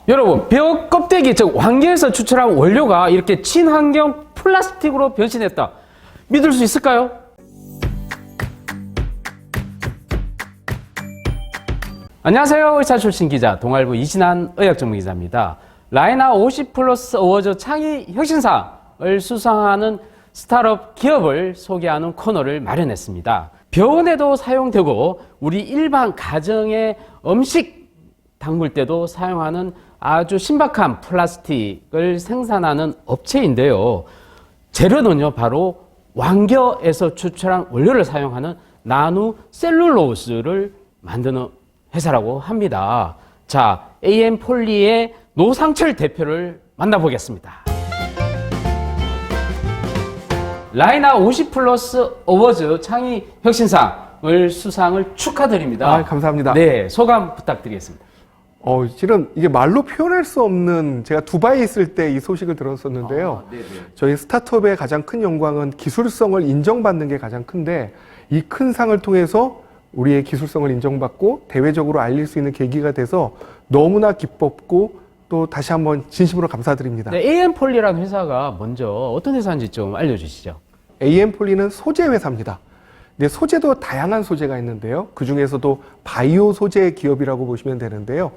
여러분, 벽 껍데기, 즉 환경에서 추출한 원료가 이렇게 친환경 플라스틱으로 변신했다. 믿을 수 있을까요? 안녕하세요. 의사 출신 기자, 동아일보 이진한 의학전문기자입니다. 라이나 50플러스 어워즈 창의 혁신상을 수상하는 스타트업 기업을 소개하는 코너를 마련했습니다. 병원에도 사용되고 우리 일반 가정의 음식 담글 때도 사용하는 아주 신박한 플라스틱을 생산하는 업체인데요. 재료는요, 바로 완겨에서 추출한 원료를 사용하는 나노셀룰로스를 만드는 회사라고 합니다. 자, AM폴리의 노상철 대표를 만나보겠습니다. 라이나 50플러스 어워즈 창의 혁신상을 수상을 축하드립니다. 감사합니다. 네, 소감 부탁드리겠습니다. 실은 이게 말로 표현할 수 없는, 제가 두바이에 있을 때 이 소식을 들었었는데요. 저희 스타트업의 가장 큰 영광은 기술성을 인정받는 게 가장 큰데, 이 큰 상을 통해서 우리의 기술성을 인정받고 대외적으로 알릴 수 있는 계기가 돼서 너무나 기뻤고, 또 다시 한번 진심으로 감사드립니다. 네, AM폴리라는 회사가 먼저 어떤 회사인지 좀 알려주시죠. AM폴리는 소재 회사입니다. 근데 소재도 다양한 소재가 있는데요. 그 중에서도 바이오 소재 기업이라고 보시면 되는데요.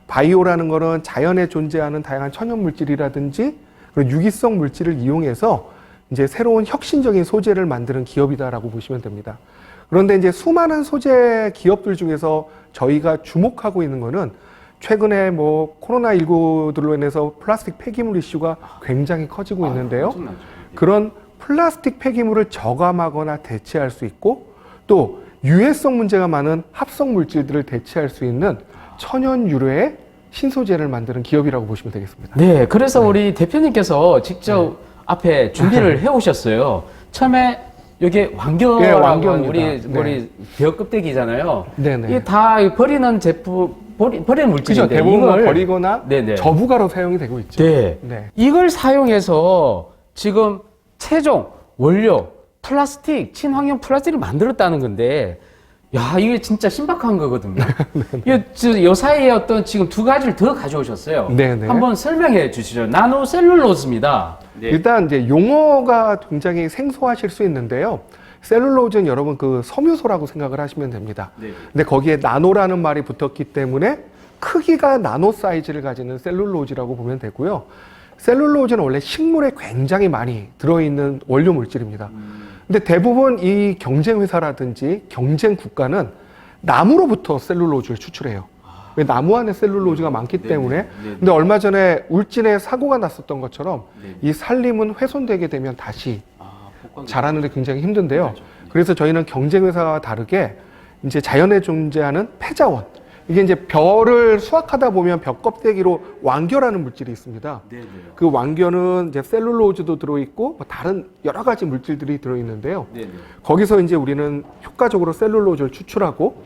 바이오라는 거는 자연에 존재하는 다양한 천연 물질이라든지 그런 유기성 물질을 이용해서 이제 새로운 혁신적인 소재를 만드는 기업이다라고 보시면 됩니다. 그런데 이제 수많은 소재 기업들 중에서 저희가 주목하고 있는 거는 최근에 뭐 코로나19들로 인해서 플라스틱 폐기물 이슈가 굉장히 커지고 있는데요. 그런 플라스틱 폐기물을 저감하거나 대체할 수 있고, 또 유해성 문제가 많은 합성 물질들을 대체할 수 있는 천연 유래의 신소재를 만드는 기업이라고 보시면 되겠습니다. 네, 그래서 우리 대표님께서 직접 앞에 준비를 해오셨어요. 처음에 이게 완겨라고 우리 벽 껍데기잖아요. 네네. 이게 다 버리는 제품, 버리는 물질인데 그죠, 대부분 이걸 버리거나 저부가로 사용이 되고 있죠. 네. 이걸 사용해서 지금 최종 원료 플라스틱, 친환경 플라스틱을 만들었다는 건데, 야, 이게 진짜 신박한 거거든요. 이 사이에 어떤 지금 두 가지를 더 가져오셨어요. 네네. 한번 설명해 주시죠. 나노셀룰로스입니다. 네. 일단 이제 용어가 굉장히 생소하실 수 있는데요. 셀룰로즈는 여러분 그 섬유소라고 생각을 하시면 됩니다. 근데 거기에 나노라는 말이 붙었기 때문에 크기가 나노 사이즈를 가지는 셀룰로즈라고 보면 되고요. 셀룰로즈는 원래 식물에 굉장히 많이 들어있는 원료 물질입니다. 근데 대부분 이 경쟁 회사라든지 경쟁 국가는 나무로부터 셀룰로즈를 추출해요. 왜 나무 안에 셀룰로즈가 많기 때문에. 근데 얼마 전에 울진에 사고가 났었던 것처럼 이 산림은 훼손되게 되면 다시 자라는 데 굉장히 힘든데요. 그래서 저희는 경쟁 회사와 다르게 이제 자연에 존재하는 폐자원, 이게 이제 벼를 수확하다 보면 벼 껍데기로 완겨라는 물질이 있습니다. 그 완겨는 이제 셀룰로즈도 들어있고 뭐 다른 여러 가지 물질들이 들어있는데요. 거기서 이제 우리는 효과적으로 셀룰로즈를 추출하고,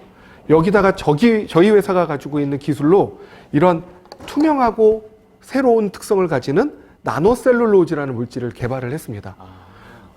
여기다가 저희 회사가 가지고 있는 기술로 이런 투명하고 새로운 특성을 가지는 나노셀룰로즈라는 물질을 개발을 했습니다.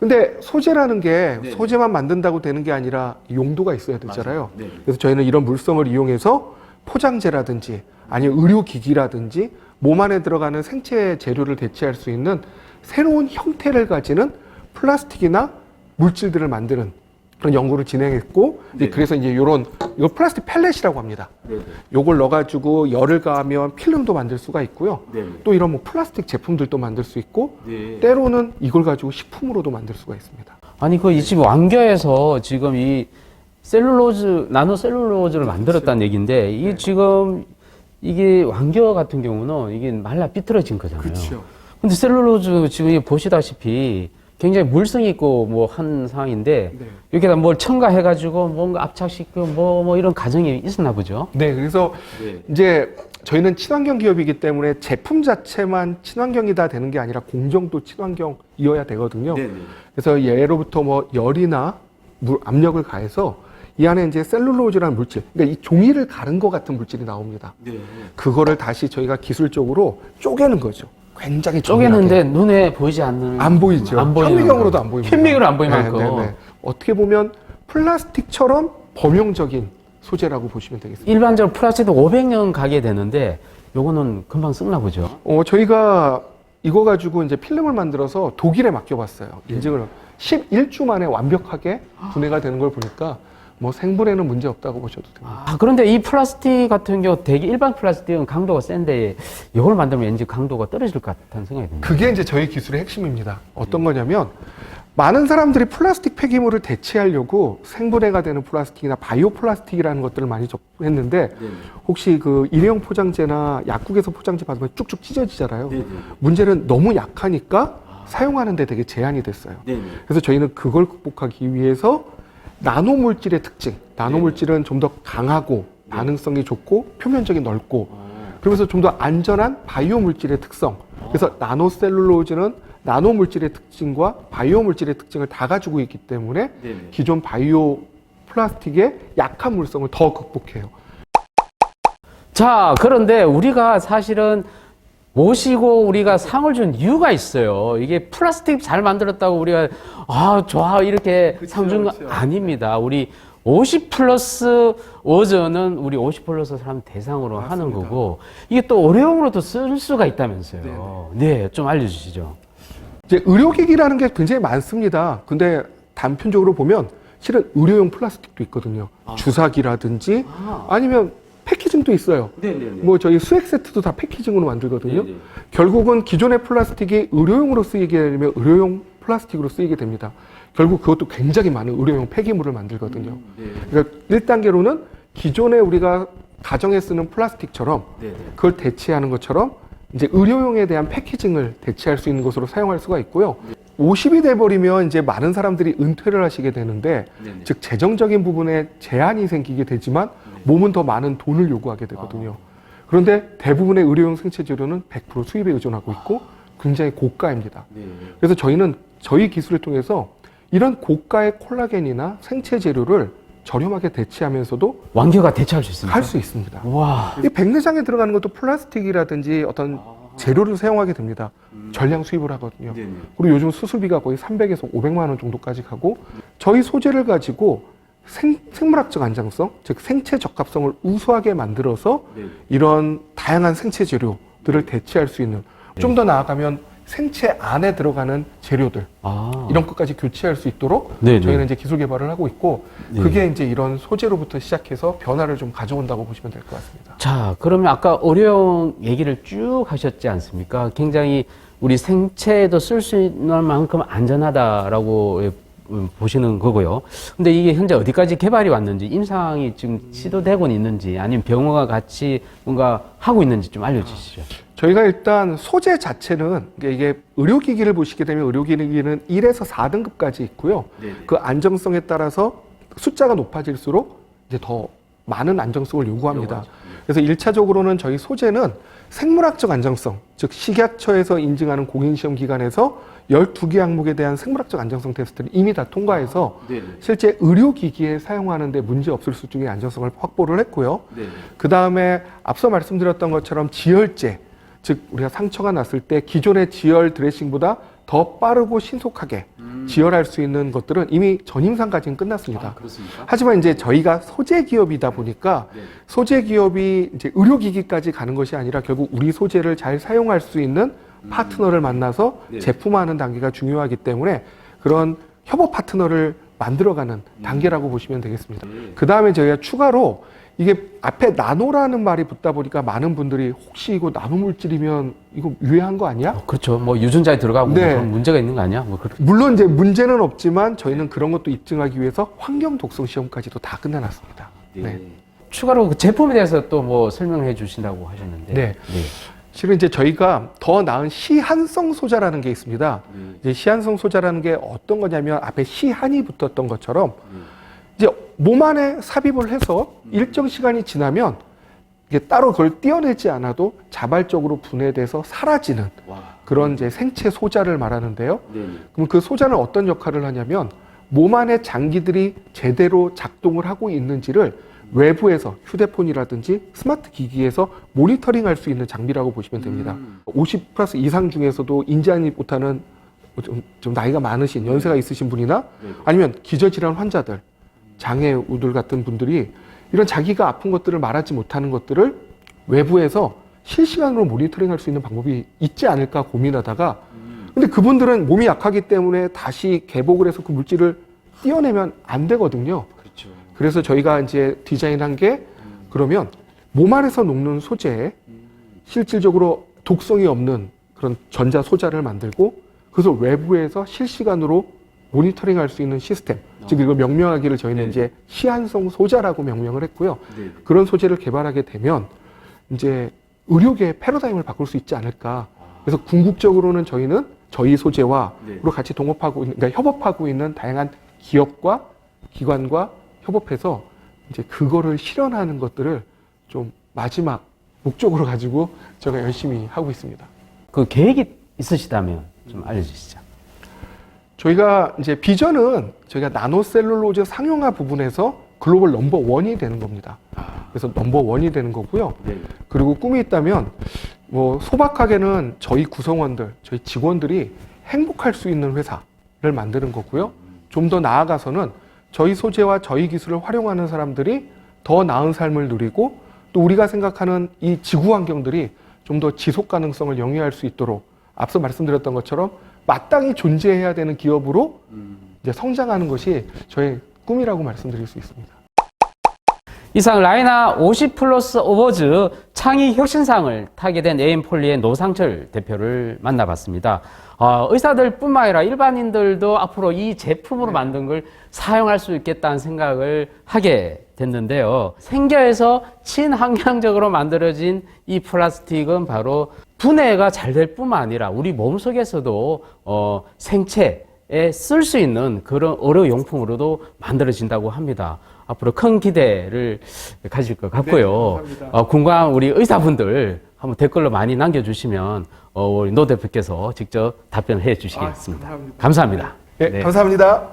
근데 소재라는 게 소재만 만든다고 되는 게 아니라 용도가 있어야 되잖아요. 그래서 저희는 이런 물성을 이용해서 포장재라든지 아니면 의료기기라든지 몸 안에 들어가는 생체 재료를 대체할 수 있는 새로운 형태를 가지는 플라스틱이나 물질들을 만드는 그런 연구를 진행했고, 그래서 이제 이거 플라스틱 펠렛이라고 합니다. 요걸 넣어가지고 열을 가하면 필름도 만들 수가 있고요. 또 이런 뭐 플라스틱 제품들도 만들 수 있고, 때로는 이걸 가지고 식품으로도 만들 수가 있습니다. 아니, 이 집 완겨에서 지금 이 셀룰로즈, 나노셀룰로즈를 만들었다는 얘기인데, 이게 지금, 이게 완겨 같은 경우는 이게 말라 삐뚤어진 거잖아요. 그렇죠. 근데 셀룰로즈 지금 보시다시피 굉장히 물성이 있고 뭐 한 상황인데, 여기다 뭘 첨가해가지고 뭔가 압착시키고 뭐 이런 과정이 있었나 보죠. 네, 그래서 이제 저희는 친환경 기업이기 때문에 제품 자체만 친환경이다 되는 게 아니라 공정도 친환경이어야 되거든요. 그래서 예로부터 뭐 열이나 압력을 가해서 이 안에 이제 셀룰로즈라는 물질, 그러니까 이 종이를 가른 것 같은 물질이 나옵니다. 그거를 다시 저희가 기술적으로 쪼개는 거죠. 굉장히 쪼개는데 눈에 보이지 않는. 안 보이죠. 현미경으로도 안 보입니다. 현미경으로 안 보일 만큼. 어떻게 보면 플라스틱처럼 범용적인 소재라고 보시면 되겠습니다. 일반적으로 플라스틱도 500년 가게 되는데 요거는 금방 썩나 보죠. 저희가 이거 가지고 이제 필름을 만들어서 독일에 맡겨봤어요. 인증을 11주 만에 완벽하게 분해가 되는 걸 보니까 뭐 생분해는 문제 없다고 보셔도 됩니다. 그런데 이 플라스틱 같은 경우 되게 일반 플라스틱은 강도가 센데 이걸 만들면 왠지 강도가 떨어질 것 같다는 생각이 듭니다. 그게 이제 저희 기술의 핵심입니다. 어떤 거냐면 많은 사람들이 플라스틱 폐기물을 대체하려고 생분해가 되는 플라스틱이나 바이오 플라스틱이라는 것들을 많이 접했는데 혹시 그 일회용 포장재나 약국에서 포장재 받으면 쭉쭉 찢어지잖아요. 문제는 너무 약하니까 사용하는데 되게 제한이 됐어요. 그래서 저희는 그걸 극복하기 위해서 나노 물질의 특징, 나노 물질은 좀 더 강하고 반응성이 좋고 표면적이 넓고 그러면서 좀 더 안전한 바이오 물질의 특성. 그래서 나노셀룰로즈는 나노 물질의 특징과 바이오 물질의 특징을 다 가지고 있기 때문에 기존 바이오 플라스틱의 약한 물성을 더 극복해요. 자, 그런데 우리가 사실은 모시고 우리가 상을 준 이유가 있어요. 이게 플라스틱 잘 만들었다고 우리가 좋아 이렇게 상 준 거 아닙니다. 우리 50 플러스 어전은 우리 50 플러스 사람 대상으로 맞습니다. 하는 거고 이게 또 의료용으로도 쓸 수가 있다면서요. 네, 좀 알려주시죠. 이제 의료기기라는 게 굉장히 많습니다. 근데 단편적으로 보면 실은 의료용 플라스틱도 있거든요. 주사기라든지 아니면 패키징도 있어요. 뭐 저희 수액 세트도 다 패키징으로 만들거든요. 결국은 기존의 플라스틱이 의료용으로 쓰이게 되면 의료용 플라스틱으로 쓰이게 됩니다. 결국 그것도 굉장히 많은 의료용 폐기물을 만들거든요. 그러니까 1단계로는 기존에 우리가 가정에 쓰는 플라스틱처럼 그걸 대체하는 것처럼 이제 의료용에 대한 패키징을 대체할 수 있는 것으로 사용할 수가 있고요. 50이 돼버리면 이제 많은 사람들이 은퇴를 하시게 되는데 즉 재정적인 부분에 제한이 생기게 되지만 몸은 더 많은 돈을 요구하게 되거든요. 그런데 대부분의 의료용 생체 재료는 100% 수입에 의존하고 있고 굉장히 고가입니다. 그래서 저희는 저희 기술을 통해서 이런 고가의 콜라겐이나 생체 재료를 저렴하게 대체하면서도 완결가 대체할 수 있습니다. 할 수 있습니다. 와. 이 백내장에 들어가는 것도 플라스틱이라든지 어떤 재료를 사용하게 됩니다. 전량 수입을 하거든요. 그리고 요즘 수술비가 거의 300에서 500만 원 정도까지 가고 저희 소재를 가지고 생물학적 안정성, 즉 생체 적합성을 우수하게 만들어서 이런 다양한 생체 재료들을 대체할 수 있는 좀 더 나아가면 생체 안에 들어가는 재료들 이런 것까지 교체할 수 있도록 저희는 이제 기술 개발을 하고 있고 그게 이제 이런 소재로부터 시작해서 변화를 좀 가져온다고 보시면 될 것 같습니다. 자, 그러면 아까 의료용 얘기를 쭉 하셨지 않습니까? 굉장히 우리 생체에도 쓸 수 있는 만큼 안전하다라고 보시는 거고요. 근데 이게 현재 어디까지 개발이 왔는지, 임상이 지금 시도되고 있는지, 아니면 병원과 같이 뭔가 하고 있는지 좀 알려주시죠. 저희가 일단 소재 자체는 이게 의료기기를 보시게 되면 의료기기는 1에서 4등급까지 있고요. 그 안정성에 따라서 숫자가 높아질수록 이제 더 많은 안정성을 요구합니다. 그래서 1차적으로는 저희 소재는 생물학적 안정성, 즉 식약처에서 인증하는 공인시험 기관에서 12개 항목에 대한 생물학적 안정성 테스트를 이미 다 통과해서 실제 의료기기에 사용하는데 문제 없을 수준의 안정성을 확보를 했고요. 그 다음에 앞서 말씀드렸던 것처럼 지혈제, 즉 우리가 상처가 났을 때 기존의 지혈 드레싱보다 더 빠르고 신속하게 지혈할 수 있는 것들은 이미 전임상까지는 끝났습니다. 하지만 이제 저희가 소재 기업이다 보니까 소재 기업이 이제 의료기기까지 가는 것이 아니라 결국 우리 소재를 잘 사용할 수 있는 파트너를 만나서 제품화하는 단계가 중요하기 때문에 그런 협업 파트너를 만들어가는 단계라고 보시면 되겠습니다. 그 다음에 저희가 추가로 이게 앞에 나노라는 말이 붙다 보니까 많은 분들이 혹시 이거 나노 물질이면 이거 유해한 거 아니야? 그렇죠. 뭐 유전자에 들어가고 그런 문제가 있는 거 아니야? 뭐 물론 이제 문제는 없지만 저희는 그런 것도 입증하기 위해서 환경 독성 시험까지도 다 끝내놨습니다. 추가로 그 제품에 대해서 또 뭐 설명해 주신다고 하셨는데. 실은 이제 저희가 더 나은 시한성 소자라는 게 있습니다. 이제 시한성 소자라는 게 어떤 거냐면 앞에 시한이 붙었던 것처럼 이제 몸 안에 삽입을 해서 일정 시간이 지나면 이게 따로 그걸 떼어내지 않아도 자발적으로 분해돼서 사라지는 그런 이제 생체 소자를 말하는데요. 그럼 그 소자는 어떤 역할을 하냐면 몸 안에 장기들이 제대로 작동을 하고 있는지를 외부에서 휴대폰이라든지 스마트 기기에서 모니터링할 수 있는 장비라고 보시면 됩니다. 50 플러스 이상 중에서도 인지하지 못하는 좀 나이가 많으신 연세가 있으신 분이나 아니면 기저질환 환자들, 장애우들 같은 분들이 이런 자기가 아픈 것들을 말하지 못하는 것들을 외부에서 실시간으로 모니터링할 수 있는 방법이 있지 않을까 고민하다가 근데 그분들은 몸이 약하기 때문에 다시 개복을 해서 그 물질을 띄어내면 안 되거든요. 그렇죠. 그래서 저희가 이제 디자인한 게 그러면 몸 안에서 녹는 소재에 실질적으로 독성이 없는 그런 전자 소자를 만들고 그래서 외부에서 실시간으로 모니터링할 수 있는 시스템. 즉 이걸 명명하기를 저희는 네. 이제 시한성 소자라고 명명을 했고요. 네. 그런 소재를 개발하게 되면 이제 의료계의 패러다임을 바꿀 수 있지 않을까. 그래서 궁극적으로는 저희는 저희 소재와 네. 같이 동업하고 있는, 그러니까 협업하고 있는 다양한 기업과 기관과 협업해서 이제 그거를 실현하는 것들을 좀 마지막 목적으로 가지고 제가 열심히 하고 있습니다. 그 계획이 있으시다면 좀 알려주시죠. 저희가 이제 비전은 저희가 나노셀룰로즈 상용화 부분에서 글로벌 넘버 원이 되는 겁니다. 그래서 넘버 원이 되는 거고요. 네. 그리고 꿈이 있다면 뭐 소박하게는 저희 구성원들, 저희 직원들이 행복할 수 있는 회사를 만드는 거고요. 좀 더 나아가서는 저희 소재와 저희 기술을 활용하는 사람들이 더 나은 삶을 누리고 또 우리가 생각하는 이 지구 환경들이 좀 더 지속 가능성을 영위할 수 있도록 앞서 말씀드렸던 것처럼 마땅히 존재해야 되는 기업으로 이제 성장하는 것이 저의 꿈이라고 말씀드릴 수 있습니다. 이상 라이나 50 플러스 어워즈 창의 혁신상을 타게 된 에임폴리의 노상철 대표를 만나봤습니다. 의사들뿐만 아니라 일반인들도 앞으로 이 제품으로 만든 걸 사용할 수 있겠다는 생각을 하게 됐는데요. 생겨에서 친환경적으로 만들어진 이 플라스틱은 바로 분해가 잘 될 뿐만 아니라 우리 몸속에서도 생체에 쓸 수 있는 그런 의료용품으로도 만들어진다고 합니다. 앞으로 큰 기대를 가질 것 같고요. 네, 궁금한 우리 의사분들 한번 댓글로 많이 남겨주시면 우리 노 대표께서 직접 답변을 해 주시겠습니다. 감사합니다. 네, 감사합니다.